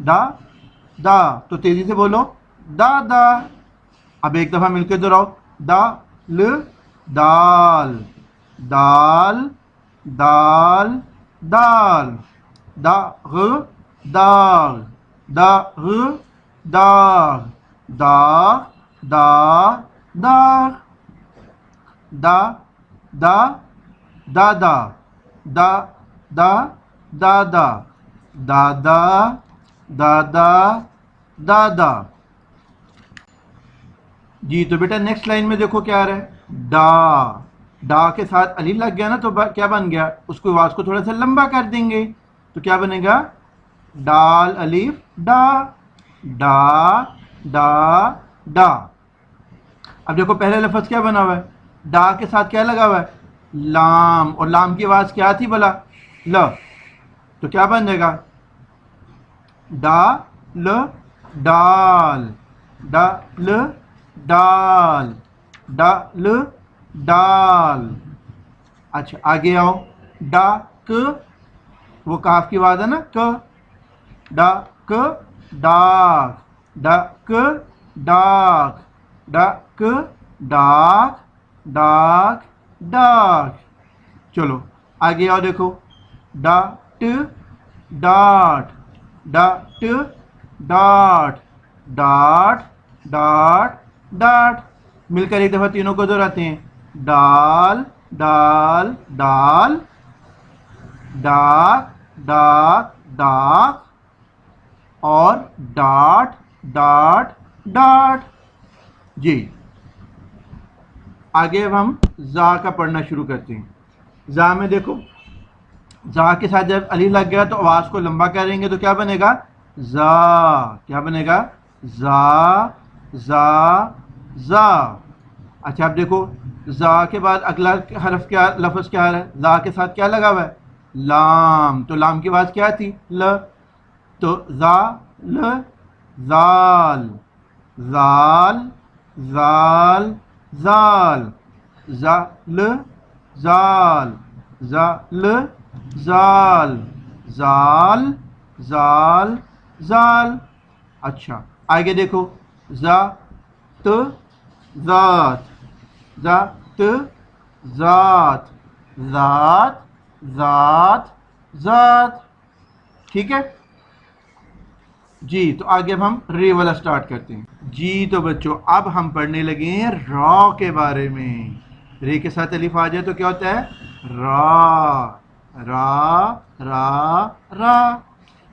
دا دا, تو تیزی سے بولو دادا. اب ایک دفعہ مل کے دہراؤ, دال دال دال دال دال, داغ داغ داغ داغ داغ داغ داغ, دا دا دادا دا دا دادا دادا دادا دادا. جی تو بیٹا نیکسٹ لائن میں دیکھو کیا آ رہا ہے, ڈا. ڈا کے ساتھ الف لگ گیا نا, تو کیا بن گیا, اس کو آواز کو تھوڑا سا لمبا کر دیں گے, تو کیا بنے گا, ڈال الف ڈا ڈا ڈا ڈا. اب دیکھو پہلا لفظ کیا بنا ہوا ہے, ڈا کے ساتھ کیا لگا ہوا ہے, لام, اور لام کی آواز کیا تھی بلا, ل, تو کیا بن جائے گا, ڈا ل ڈال ڈا ل ڈال ڈا ل ڈال. اچھا آگے آؤ, ڈا ک, وہ کاف کی آواز ہے نا, ک, ڈا ک ڈاک ڈا ک ڈاک ڈا ک ڈاک ڈاک ڈاک. چلو آگے آؤ, دیکھو dot dot dot dot dot dot dot. مل کر ایک دفعہ تینوں کو دہراتے ہیں, ڈال ڈال ڈال ڈاک ڈاک ڈاک اور ڈاٹ ڈاٹ ڈاٹ. جی آگے اب ہم زا کا پڑھنا شروع کرتے ہیں. زا میں دیکھو, زا کے ساتھ جب الف لگ گیا تو آواز کو لمبا کریں گے تو کیا بنے گا, زا. کیا بنے گا, زا زا زا. اچھا اب دیکھو, زا کے بعد اگلا حرف کیا, لفظ کیا آ رہا ہے, زا کے ساتھ کیا لگا ہوا ہے, لام, تو لام کی آواز کیا تھی, ل, تو زا ل زال زال زال زال زا ل زال زا ل زال زال زال زال. اچھا آگے دیکھو, زا ت ذات ذات ذات ذات ذات ذات. ٹھیک ہے جی. تو آگے اب ہم رے والا سٹارٹ کرتے ہیں. جی تو بچوں اب ہم پڑھنے لگے ہیں را کے بارے میں. رے کے ساتھ الف آ جائے تو کیا ہوتا ہے, را را را را.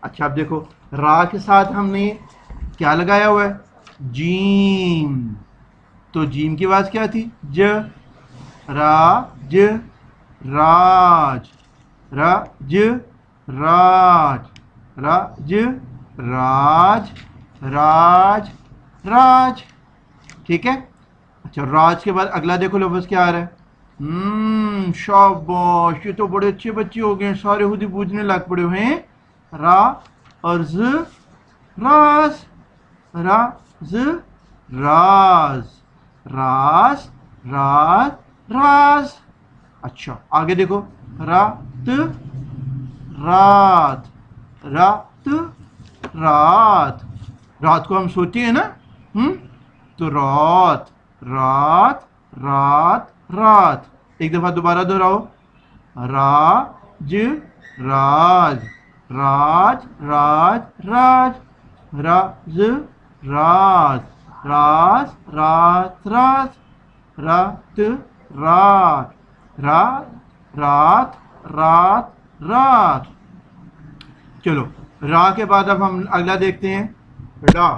اچھا اب دیکھو, را کے ساتھ ہم نے کیا لگایا ہوا ہے, جیم, تو جیم کی آواز کیا تھی, ج, را ج راج را ج راج را ج راج راج راج. ٹھیک ہے. اچھا راج کے بعد اگلا دیکھو لفظ کیا آ رہا ہے, شاباش, یہ تو بڑے اچھے بچے ہو گئے ہیں, سارے خود ہی پوچھنے لگ پڑے ہوئے ہیں. را اور ز راز را ز راز راز راز راز. اچھا آگے دیکھو, رات رات رات رات. رات کو ہم سوتے ہیں نا, تو رات رات رات رات. ایک دفعہ دوبارہ دہراؤ, راج راج راج راج راج راز راز راز راز راز رات رات رات رات رات رات. چلو را کے بعد اب ہم اگلا دیکھتے ہیں, ڈا.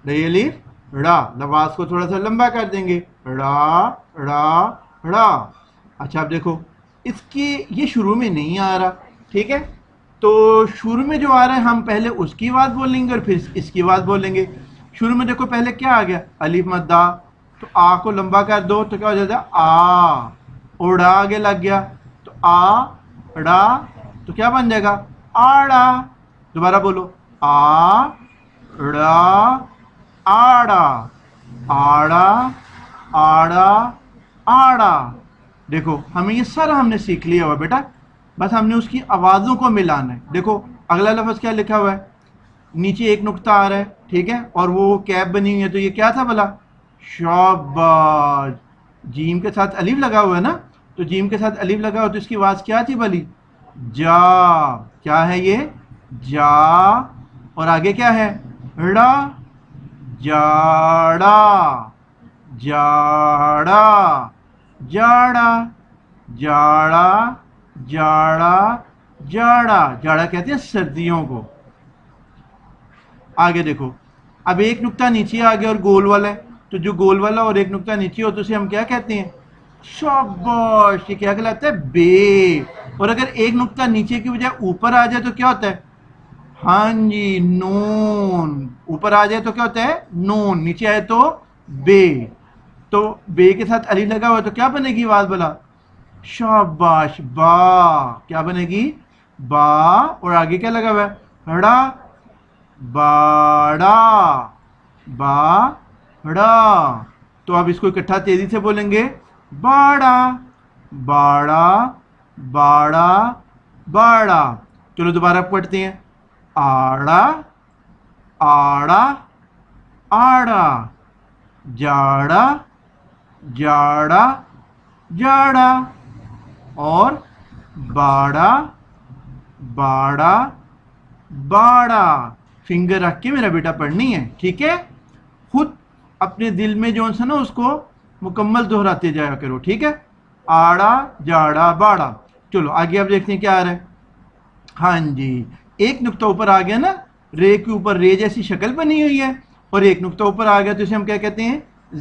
ڈی الف ڈا, آواز کو تھوڑا سا لمبا کر دیں گے, ڈا ڈا ڈا. اچھا اب دیکھو, اس کی یہ شروع میں نہیں آ رہا, ٹھیک ہے, تو شروع میں جو آ رہا ہے ہم پہلے اس کی آواز بولیں گے اور پھر اس کی آواز بولیں گے. شروع میں دیکھو پہلے کیا آ گیا, الف مدہ, تو آ کو لمبا کر دو تو کیا ہو جاتا ہے, آ. اوڑا آگے لگ گیا تو آ ڑا, تو کیا بن جائے گا, آڑا. دوبارہ بولو, آ ڑا آڑا آڑا آڑا آڑا. دیکھو ہمیں یہ سارا ہم نے سیکھ لیا ہوا بیٹا, بس ہم نے اس کی آوازوں کو ملانا ہے. دیکھو اگلا لفظ کیا لکھا ہوا ہے, نیچے ایک نقطہ آ رہا ہے, ٹھیک ہے, اور وہ کیپ بنی ہوئی ہے, تو یہ کیا تھا بلا؟ شاباش. جیم کے ساتھ الف لگا ہوا ہے نا, تو جیم کے ساتھ الف لگا ہوا تو اس کی آواز کیا تھی بلی؟ جا. کیا ہے یہ؟ جا. اور آگے کیا ہے؟ ڑا. جاڑا. جاڑا. جاڑا. جاڑا. جاڑا. جاڑا. جاڑا کہتے ہیں سردیوں کو. آگے دیکھو, اب ایک نقطہ نیچے آ گیا اور گول والا ہے, تو جو گول والا اور ایک نقطہ نیچے ہو تو اسے ہم کیا کہتے ہیں؟ شاباش. یہ کیا کہلاتا ہے؟ بے. اور اگر ایک نقطہ نیچے کی بجائے اوپر آ جائے تو کیا ہوتا ہے؟ ہاں جی, نون. اوپر آ جائے تو کیا ہوتا ہے؟ نون. نیچے آئے تو بے. تو بے کے ساتھ الف لگا ہوا تو کیا بنے گی آواز بلا؟ شاباش. با. کیا بنے گی؟ با. اور آگے کیا لگا ہوا ہے؟ ڑا. باڑا. باڑا. تو اب اس کو اکٹھا تیزی سے بولیں گے, باڑا. باڑا. باڑا. باڑا. چلو دوبارہ پڑھتے ہیں. آڑا. آڑا. آڑا. جاڑا. جاڑا. جاڑا. اور باڑا. باڑا. باڑا. فنگر رکھ کے میرا بیٹا پڑھنی ہے, ٹھیک ہے. خود اپنے دل میں جو سا نا اس کو مکمل دہراتے جایا کرو, ٹھیک ہے. آڑا. جاڑا. باڑا. چلو آگے اب دیکھتے ہیں کیا آ رہا ہے. ہاں جی, ایک نقطہ اوپر آ گیا نا, رے کے اوپر رے جیسی شکل بنی ہوئی ہے, اور ایک نقطہ اوپر آ گیا تو اسے ہم کیا کہتے ہیں؟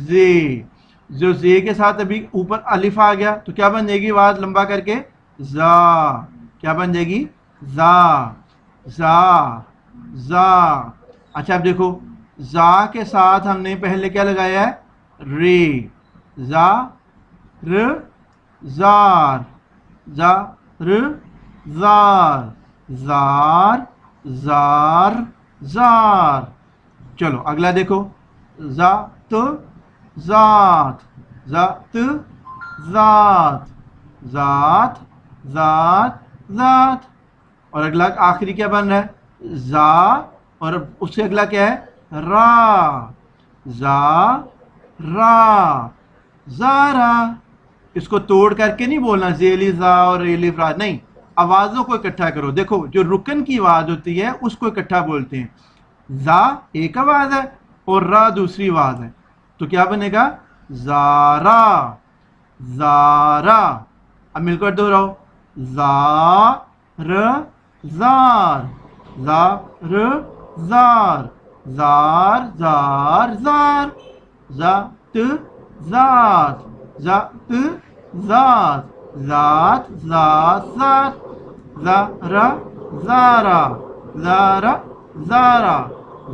زے. جو زے کے ساتھ ابھی اوپر الف آ گیا تو کیا بن جائے گی آواز لمبا کر کے؟ زا. کیا بن جائے گی؟ زا. زا. زا. اچھا اب دیکھو, زا کے ساتھ ہم نے پہلے کیا لگایا ہے؟ رے. زا. ر. زار. زا. ر. زار. زار. زار. زار. چلو اگلا دیکھو, ذات. ذات. ذات. ذات. ذات. ذات. ذات. اور اگلا آخری کیا بن رہا ہے؟ زا. اور اس سے اگلا کیا ہے؟ را. زا. را. زارا. اس کو توڑ کر کے نہیں بولنا زیلی زا اور ریلی را, نہیں, آوازوں کو اکٹھا کرو. دیکھو جو رکن کی آواز ہوتی ہے اس کو اکٹھا بولتے ہیں. زا ایک آواز ہے اور را دوسری آواز ہے, تو کیا بنے گا؟ زارا. زارا. اب مل کر دہراؤ, زا. ر. زار. زا. ر. زار. زار. زار. زار. ذات. ذات. ذات. ذات. ذات. ذات. ذات. زارا. زارا. زارا. زارا.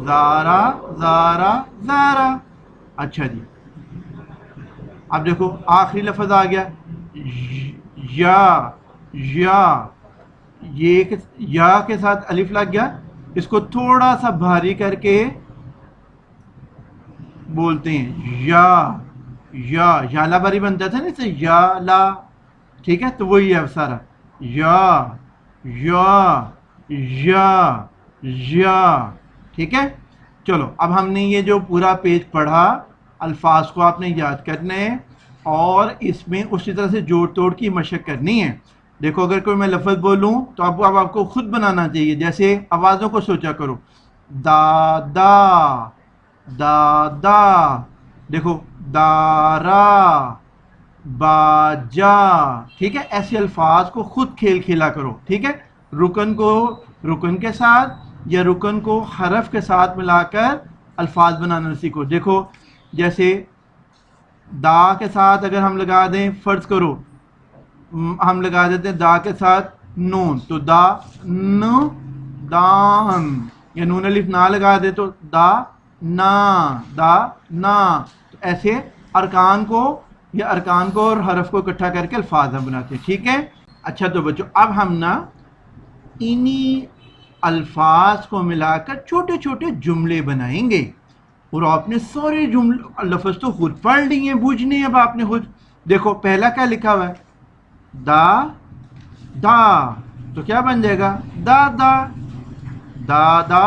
زارا. زارا. زارا. اچھا جی, اب دیکھو آخری لفظ آ گیا, یا. یا. یہ یا کے ساتھ الف لگ گیا, اس کو تھوڑا سا بھاری کر کے بولتے ہیں یا. یا. یالا باری بنتا تھا نا اسے, یا لا, ٹھیک ہے, تو وہی ہے سارا. یا. یا. یا. یا. ٹھیک ہے. چلو اب ہم نے یہ جو پورا پیج پڑھا, الفاظ کو آپ نے یاد کرنا ہے اور اس میں اسی طرح سے جوڑ توڑ کی مشق کرنی ہے. دیکھو اگر کوئی میں لفظ بولوں تو اب آپ کو خود بنانا چاہیے, جیسے آوازوں کو سوچا کرو. دادا. دادا. دیکھو دارا. باجا. ٹھیک ہے, ایسے الفاظ کو خود کھیل کھیلا کرو, ٹھیک ہے. رکن کو رکن کے ساتھ یا رکن کو حرف کے ساتھ ملا کر الفاظ بنانا سیکھو. دیکھو جیسے دا کے ساتھ اگر ہم لگا دیں, فرض کرو ہم لگا دیتے ہیں دا کے ساتھ نون, تو دا ن دان, یا نون الف نہ لگا دے تو دا نا. دا نا. تو ایسے ارکان کو یا ارکان کو اور حرف کو اکٹھا کر کے الفاظ ہم بناتے ہیں, ٹھیک ہے. اچھا تو بچوں اب ہم نا انہی الفاظ کو ملا کر چھوٹے چھوٹے جملے بنائیں گے, اور آپ نے سارے جملے لفظ تو خود پڑھ لیے, بوجھنے اب آپ نے خود. دیکھو پہلا کیا لکھا ہوا ہے؟ دا. دا. تو کیا بن جائے گا؟ دادا. دادا.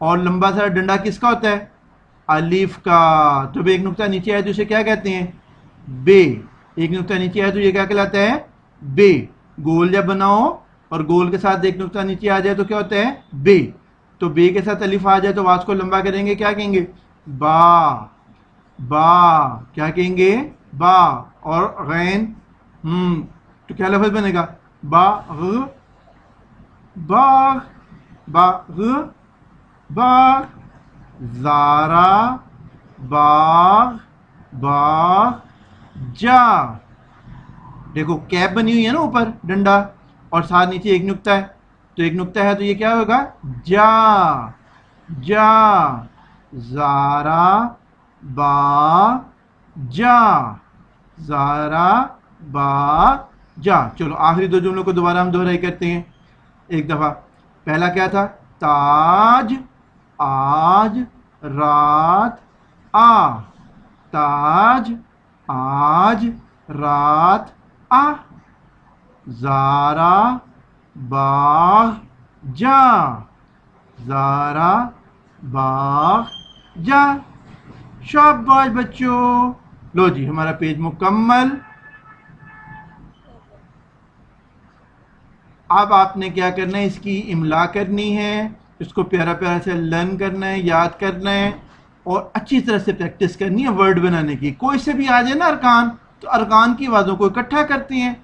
اور لمبا سا ڈنڈا کس کا ہوتا ہے؟ الف کا. تو ایک نقطہ نیچے ہے تو اسے کیا کہتے ہیں؟ بے. ایک نقطہ نیچے ہے تو یہ کیا کہلاتا ہے؟ بے. گول جب بناؤ اور گول کے ساتھ ایک نقطہ نیچے آ جائے تو کیا ہوتا ہے؟ بے. تو بے کے ساتھ الف آ جائے تو آواز کو لمبا کریں گے، کیا کہیں گے؟ با. با کیا کہیں گے؟ با. اور غین تو کیا لفظ بنے گا؟ باغ. باغ. باغ. باغ. زارا. باغ. باغ. جا. دیکھو کیپ بنی ہوئی ہے نا اوپر ڈنڈا اور ساتھ نیچے ایک نقطہ ہے، تو ایک نقطہ ہے تو یہ کیا ہوگا؟ جا. جا. زارا. با. جا. زارا. با. جا. چلو آخری دو جملوں کو دوبارہ ہم دہرائی کرتے ہیں ایک دفعہ. پہلا کیا تھا؟ تاج. آج. رات. آ. تاج. آج. رات. آ. زارا. باغ. جا. زارا. باغ. جا. شاباش بچوں. لو جی ہمارا پیج مکمل. اب آپ نے کیا کرنا ہے؟ اس کی املا کرنی ہے، اس کو پیارا پیارا سے لرن کرنا ہے، یاد کرنا ہے اور اچھی طرح سے پریکٹس کرنی ہے ورڈ بنانے کی. کوئی سے بھی آ جائے نا ارکان تو ارکان کی آوازوں کو اکٹھا کرتے ہیں.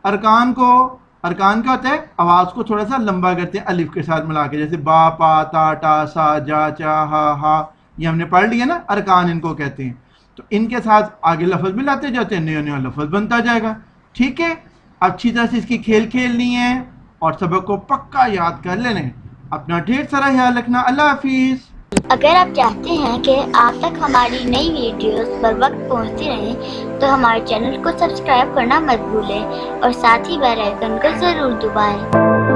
ارکان کیا ہوتا ہے؟ آواز کو تھوڑا سا لمبا کرتے ہیں الف کے ساتھ ملا کے، جیسے با پا تا ٹا سا جا چا ہا ہا، یہ ہم نے پڑھ لیا نا. ارکان ان کو کہتے ہیں. تو ان کے ساتھ آگے لفظ ملاتے جاتے ہیں، نیا نیا لفظ بنتا جائے گا. ٹھیک ہے. اچھی طرح سے اس کی کھیل کھیلنی ہے اور سبق کو پکا یاد کر لینا ہے. اپنا ڈھیر سارا خیال رکھنا. اللہ حافظ. اگر آپ چاہتے ہیں کہ آپ تک ہماری نئی ویڈیوز پر وقت پہنچتی رہیں تو ہمارے چینل کو سبسکرائب کرنا مت بھولیں اور ساتھ ہی بیل آئیکن کو ضرور دبائیں.